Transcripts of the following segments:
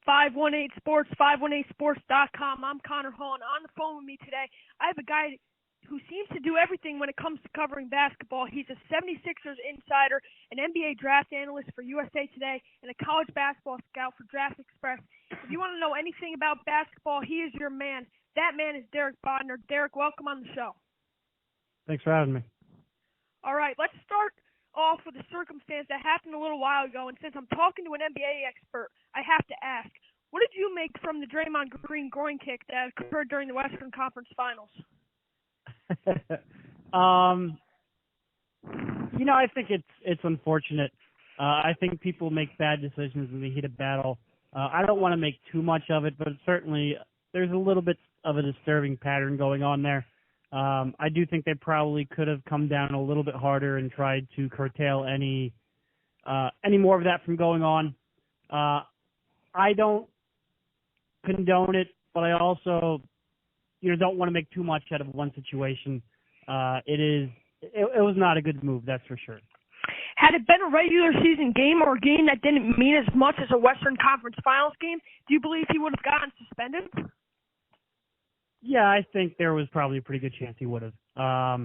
518 Sports, 518sports.com. I'm Connor Hall, and on the phone with me today, I have a guy who seems to do everything when it comes to covering basketball. He's a 76ers insider, an NBA draft analyst for USA Today, and a college basketball scout for Draft Express. If you want to know anything about basketball, he is your man. That man is Derek Bodner. Derek, welcome on the show. Thanks for having me. All right, let's start off with a circumstance that happened a little while ago, and since I'm talking to an NBA expert, I have to ask, what did you make from the Draymond Green groin kick that occurred during the Western Conference Finals? I think it's unfortunate. I think people make bad decisions in the heat of battle. I don't want to make too much of it, but certainly there's a little bit of a disturbing pattern going on there. I do think they probably could have come down a little bit harder and tried to curtail any more of that from going on. I don't condone it, but I also, don't want to make too much out of one situation. It was not a good move, that's for sure. Had it been a regular season game or a game that didn't mean as much as a Western Conference Finals game, do you believe he would have gotten suspended? Yeah, I think there was probably a pretty good chance he would have. I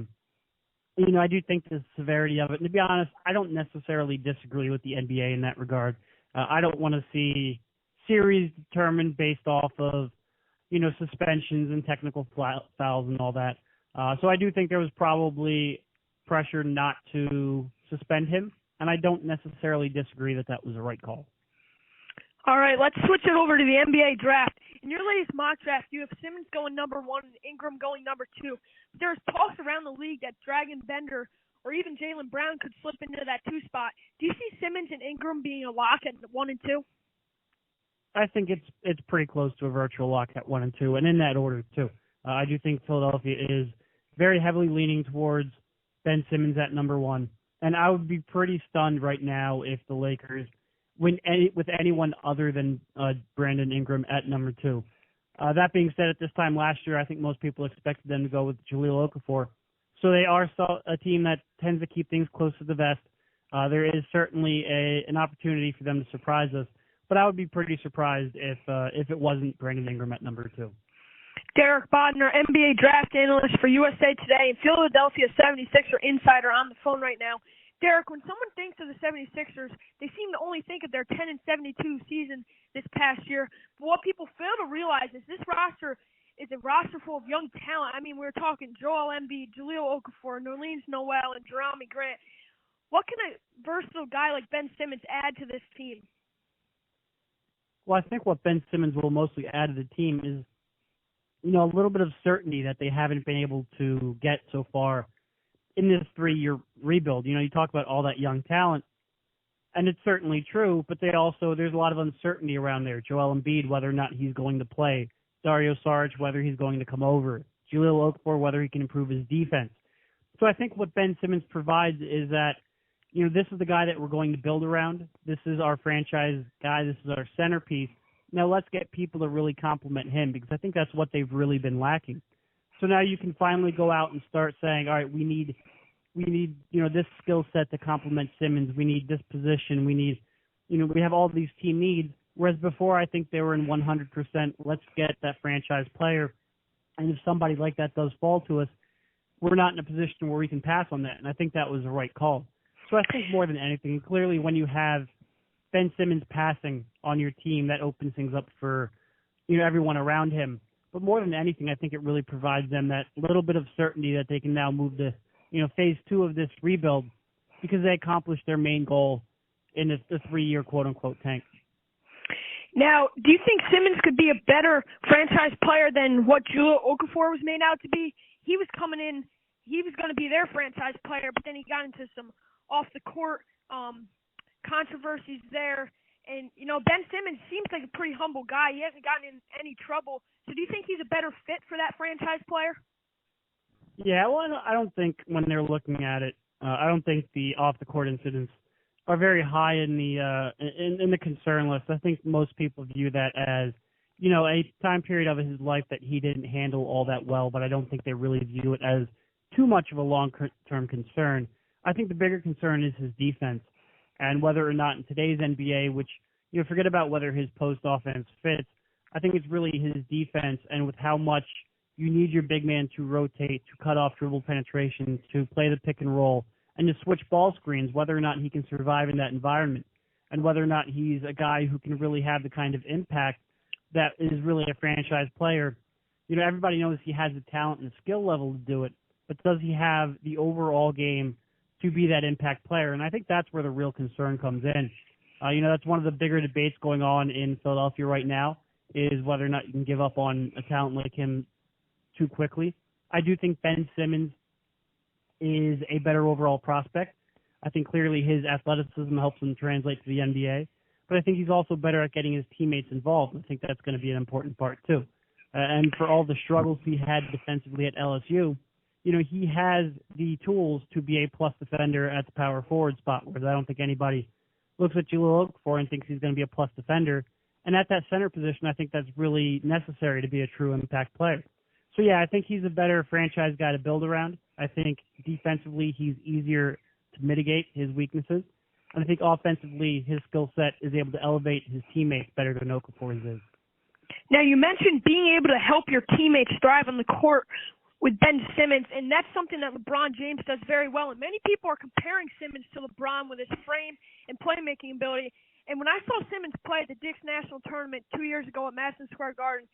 do think the severity of it, and to be honest, I don't necessarily disagree with the NBA in that regard. I don't want to see series determined based off of, suspensions and technical fouls and all that. So I do think there was probably pressure not to suspend him, and I don't necessarily disagree that was the right call. All right, let's switch it over to the NBA draft. In your latest mock draft, you have Simmons going number 1 and Ingram going number 2. There's talks around the league that Dragon Bender or even Jaylen Brown could slip into that 2 spot. Do you see Simmons and Ingram being a lock at 1 and 2? I think it's pretty close to a virtual lock at 1 and 2, and in that order too. I do think Philadelphia is very heavily leaning towards Ben Simmons at number 1, and I would be pretty stunned right now if the Lakers win with anyone other than Brandon Ingram at number 2. That being said, at this time last year, I think most people expected them to go with Jahlil Okafor. So they are a team that tends to keep things close to the vest. There is certainly an opportunity for them to surprise us, but I would be pretty surprised if it wasn't Brandon Ingram at number 2. Derek Bodner, NBA draft analyst for USA Today and Philadelphia 76er insider on the phone right now. Derek, when someone thinks of the 76ers, they seem to only think of their 10-72 season this past year. But what people fail to realize is this roster is a roster full of young talent. I mean, we're talking Joel Embiid, Jahlil Okafor, Nerlens Noel, and Jerami Grant. What can a versatile guy like Ben Simmons add to this team? Well, I think what Ben Simmons will mostly add to the team is, a little bit of certainty that they haven't been able to get so far in this 3-year rebuild. You talk about all that young talent, and it's certainly true, but there's a lot of uncertainty around there. Joel Embiid, whether or not he's going to play. Dario Saric, whether he's going to come over. Jahlil Okafor, whether he can improve his defense. So I think what Ben Simmons provides is that, this is the guy that we're going to build around. This is our franchise guy. This is our centerpiece. Now let's get people to really compliment him, because I think that's what they've really been lacking. So now you can finally go out and start saying, all right, we need this skill set to complement Simmons. We need this position. We need, we have all these team needs. Whereas before, I think they were in 100%, let's get that franchise player. And if somebody like that does fall to us, we're not in a position where we can pass on that. And I think that was the right call. So I think more than anything, clearly when you have Ben Simmons passing on your team, that opens things up for, everyone around him. But more than anything, I think it really provides them that little bit of certainty that they can now move to, phase 2 of this rebuild, because they accomplished their main goal in the 3-year quote-unquote tank. Now, do you think Simmons could be a better franchise player than what Jahlil Okafor was made out to be? He was coming in, he was going to be their franchise player, but then he got into some off-the-court controversies there. And, Ben Simmons seems like a pretty humble guy. He hasn't gotten in any trouble. So do you think he's a better fit for that franchise player? Yeah, well, I don't think when they're looking at it, I don't think the off-the-court incidents are very high in the concern list. I think most people view that as, a time period of his life that he didn't handle all that well, but I don't think they really view it as too much of a long-term concern. I think the bigger concern is his defense, and whether or not in today's NBA, which, forget about whether his post offense fits. I think it's really his defense, and with how much you need your big man to rotate, to cut off dribble penetration, to play the pick and roll, and to switch ball screens, whether or not he can survive in that environment, and whether or not he's a guy who can really have the kind of impact that is really a franchise player. Everybody knows he has the talent and the skill level to do it, but does he have the overall game to be that impact player? And I think that's where the real concern comes in. That's one of the bigger debates going on in Philadelphia right now, is whether or not you can give up on a talent like him too quickly. I do think Ben Simmons is a better overall prospect. I think clearly his athleticism helps him translate to the NBA, but I think he's also better at getting his teammates involved. I think that's going to be an important part too. And for all the struggles he had defensively at LSU, he has the tools to be a plus defender at the power forward spot, whereas I don't think anybody looks at Jahlil Okafor and thinks he's going to be a plus defender. And at that center position, I think that's really necessary to be a true impact player. So, yeah, I think he's a better franchise guy to build around. I think defensively he's easier to mitigate his weaknesses. And I think offensively his skill set is able to elevate his teammates better than Okafor's is. Now, you mentioned being able to help your teammates thrive on the court with Ben Simmons, and that's something that LeBron James does very well. And many people are comparing Simmons to LeBron with his frame and playmaking ability. And when I saw Simmons play at the Dick's National Tournament 2 years ago at Madison Square Garden,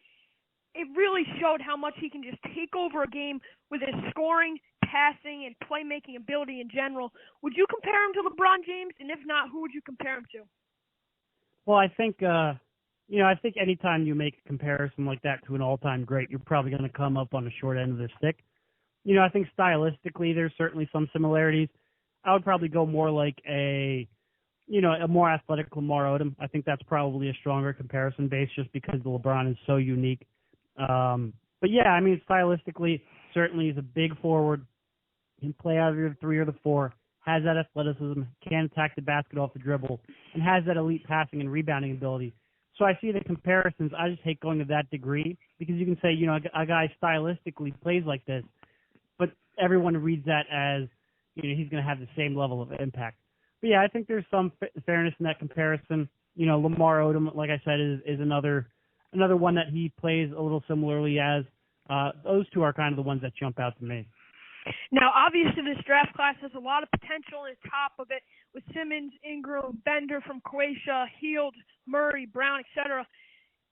it really showed how much he can just take over a game with his scoring, passing, and playmaking ability in general. Would you compare him to LeBron James? And if not, who would you compare him to? Well, I think I think anytime you make a comparison like that to an all-time great, you're probably going to come up on the short end of the stick. I think stylistically there's certainly some similarities. I would probably go more like a more athletic Lamar Odom. I think that's probably a stronger comparison base just because the LeBron is so unique. But yeah, I mean, stylistically, certainly he's a big forward. Can play out of the 3 or the 4, has that athleticism, can attack the basket off the dribble, and has that elite passing and rebounding ability. So I see the comparisons. I just hate going to that degree because you can say, a guy stylistically plays like this, but everyone reads that as, he's going to have the same level of impact. But yeah, I think there's some fairness in that comparison. Lamar Odom, like I said, is another one that he plays a little similarly as. Those two are kind of the ones that jump out to me. Now, obviously, this draft class has a lot of potential at the top of it with Simmons, Ingram, Bender from Croatia, Hield, Murray, Brown, etc.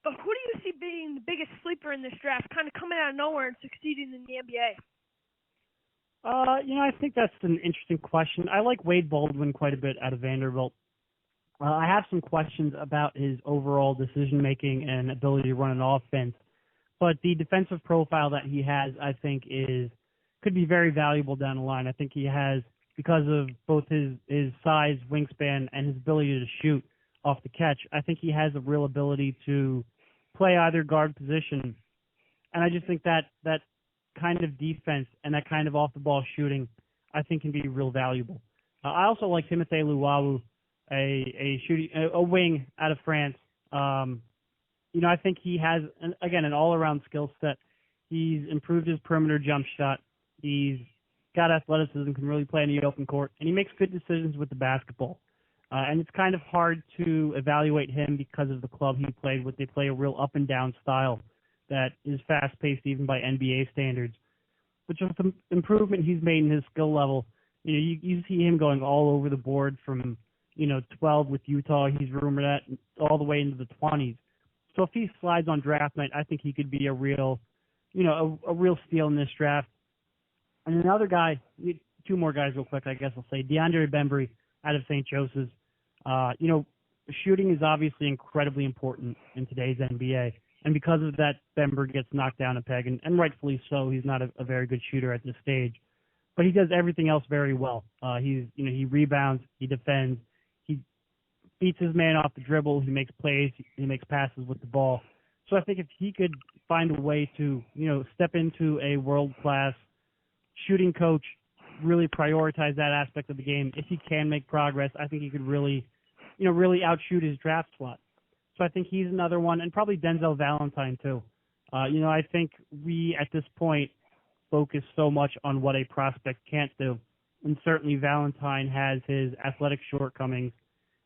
But who do you see being the biggest sleeper in this draft, kind of coming out of nowhere and succeeding in the NBA? I think that's an interesting question. I like Wade Baldwin quite a bit out of Vanderbilt. I have some questions about his overall decision-making and ability to run an offense, but the defensive profile that he has, I think, could be very valuable down the line. I think he has, because of both his size, wingspan, and his ability to shoot off the catch, I think he has a real ability to play either guard position. And I just think that kind of defense and that kind of off-the-ball shooting, I think, can be real valuable. I also like Timothé Luwawu, a wing out of France. I think he has, an all-around skill set. He's improved his perimeter jump shot. He's got athleticism, can really play in the open court, and he makes good decisions with the basketball. And it's kind of hard to evaluate him because of the club he played with. They play a real up-and-down style that is fast-paced even by NBA standards. But just the improvement he's made in his skill level, you see him going all over the board from, 12 with Utah. He's rumored at all the way into the 20s. So if he slides on draft night, I think he could be a real steal in this draft. And another guy, 2 more guys real quick, I guess I'll say, DeAndre Bembry out of St. Joseph's. Shooting is obviously incredibly important in today's NBA. And because of that, Bembry gets knocked down a peg, and rightfully so. He's not a very good shooter at this stage. But he does everything else very well. He rebounds, he defends, he beats his man off the dribble, he makes plays, he makes passes with the ball. So I think if he could find a way to, step into a world-class shooting coach, really prioritize that aspect of the game. If he can make progress, I think he could really outshoot his draft slot. So I think he's another one, and probably Denzel Valentine too. I think we at this point focus so much on what a prospect can't do, and certainly Valentine has his athletic shortcomings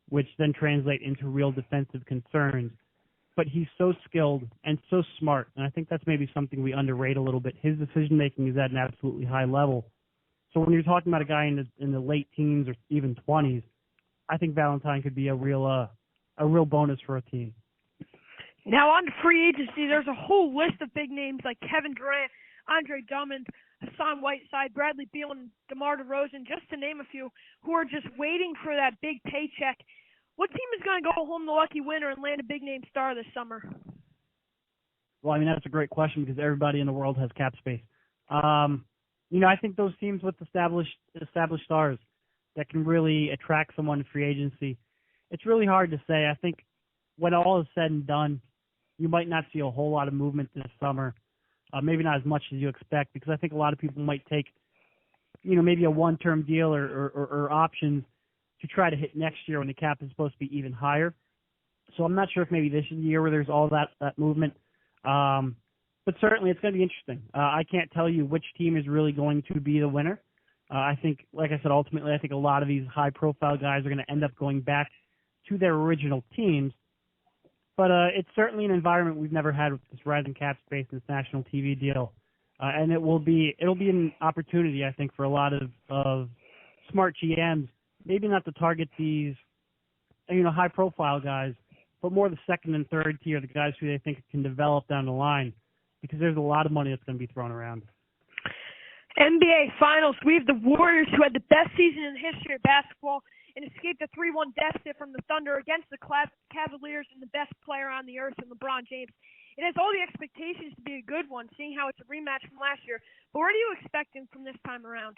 which then translate into real defensive concerns. But he's so skilled and so smart, and I think that's maybe something we underrate a little bit. His decision-making is at an absolutely high level. So when you're talking about a guy in the late teens or even 20s, I think Valentine could be a real bonus for a team. Now on to free agency, there's a whole list of big names like Kevin Durant, Andre Drummond, Hassan Whiteside, Bradley Beal, and DeMar DeRozan, just to name a few, who are just waiting for that big paycheck. What team is going to go home the lucky winner and land a big-name star this summer? Well, I mean, that's a great question because everybody in the world has cap space. I think those teams with established stars that can really attract someone to free agency, it's really hard to say. I think when all is said and done, you might not see a whole lot of movement this summer, maybe not as much as you expect, because I think a lot of people might take, maybe a one-term deal or options to try to hit next year when the cap is supposed to be even higher. So I'm not sure if maybe this is the year where there's all that movement. But certainly it's going to be interesting. I can't tell you which team is really going to be the winner. I think, like I said, ultimately I think a lot of these high-profile guys are going to end up going back to their original teams. But it's certainly an environment we've never had with this rising cap space and this national TV deal. And it'll be an opportunity, I think, for a lot of smart GMs, maybe not to target these, high-profile guys, but more the second and third tier, the guys who they think can develop down the line, because there's a lot of money that's going to be thrown around. NBA Finals, we have the Warriors, who had the best season in the history of basketball and escaped a 3-1 deficit from the Thunder against the Cavaliers and the best player on the earth in LeBron James. It has all the expectations to be a good one, seeing how it's a rematch from last year. But what are you expecting from this time around?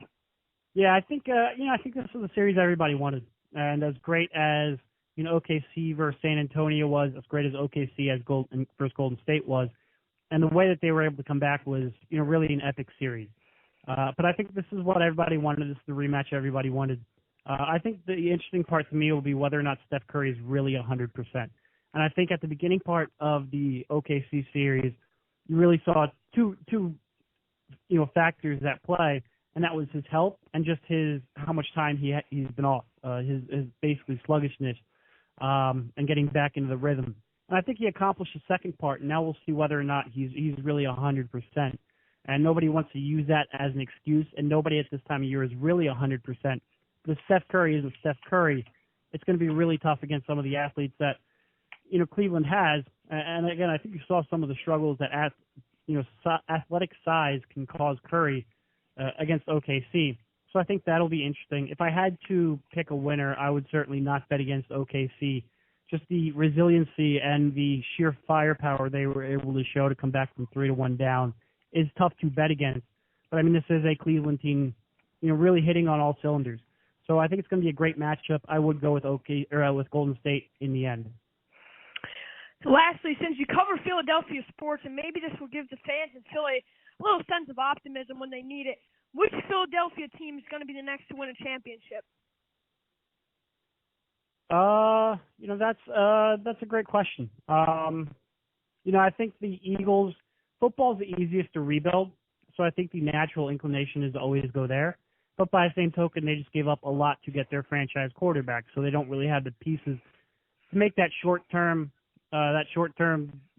Yeah, I think this was a series everybody wanted, and as great as OKC versus San Antonio was, as great as OKC versus Golden State was, and the way that they were able to come back was really an epic series. But I think this is what everybody wanted. This is the rematch everybody wanted. I think the interesting part to me will be whether or not Steph Curry is really 100%. And I think at the beginning part of the OKC series, you really saw two factors at play, and that was his health and just how much time he's been off, his basically sluggishness, and getting back into the rhythm. And I think he accomplished the second part, and now we'll see whether or not he's really 100%. And nobody wants to use that as an excuse, and nobody at this time of year is really 100%. But if Steph Curry isn't Steph Curry, it's going to be really tough against some of the athletes that Cleveland has. And again, I think you saw some of the struggles that athletic size can cause Curry against OKC. So I think that'll be interesting. If I had to pick a winner, I would certainly not bet against OKC. Just the resiliency and the sheer firepower they were able to show to come back from 3-1 down is tough to bet against. But I mean, this is a Cleveland team, really hitting on all cylinders. So I think it's going to be a great matchup. I would go with with Golden State in the end. Lastly, since you cover Philadelphia sports, and maybe this will give the fans in Philly a little sense of optimism when they need it, which Philadelphia team is going to be the next to win a championship? That's a great question. I think the Eagles, football's the easiest to rebuild, so I think the natural inclination is to always go there. But by the same token, they just gave up a lot to get their franchise quarterback, so they don't really have the pieces to make that short-term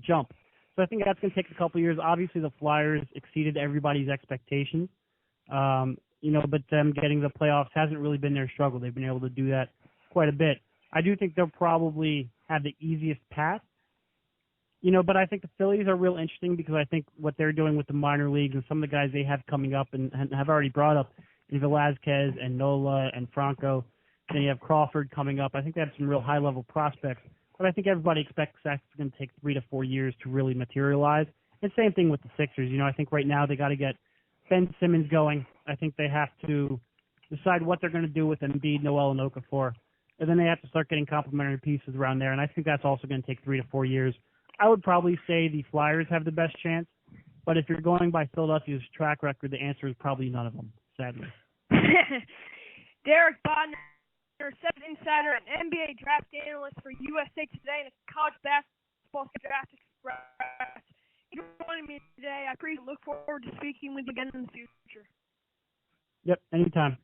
jump. So I think that's going to take a couple of years. Obviously, the Flyers exceeded everybody's expectations, but them getting the playoffs hasn't really been their struggle. They've been able to do that quite a bit. I do think they'll probably have the easiest path, but I think the Phillies are real interesting because I think what they're doing with the minor leagues and some of the guys they have coming up and have already brought up, Velazquez and Nola and Franco. Then you have Crawford coming up. I think they have some real high-level prospects. But I think everybody expects that's going to take 3 to 4 years to really materialize. And same thing with the Sixers. I think right now they got to get Ben Simmons going. I think they have to decide what they're going to do with Embiid, Noel, and Okafor. And then they have to start getting complementary pieces around there. And I think that's also going to take 3 to 4 years. I would probably say the Flyers have the best chance. But if you're going by Philadelphia's track record, the answer is probably none of them, sadly. Derek Bodner, Seven Insider, and NBA draft analyst for USA Today and College Basketball Draft Express. You're joining me today. I appreciate it. Look forward to speaking with you again in the future. Yep, anytime.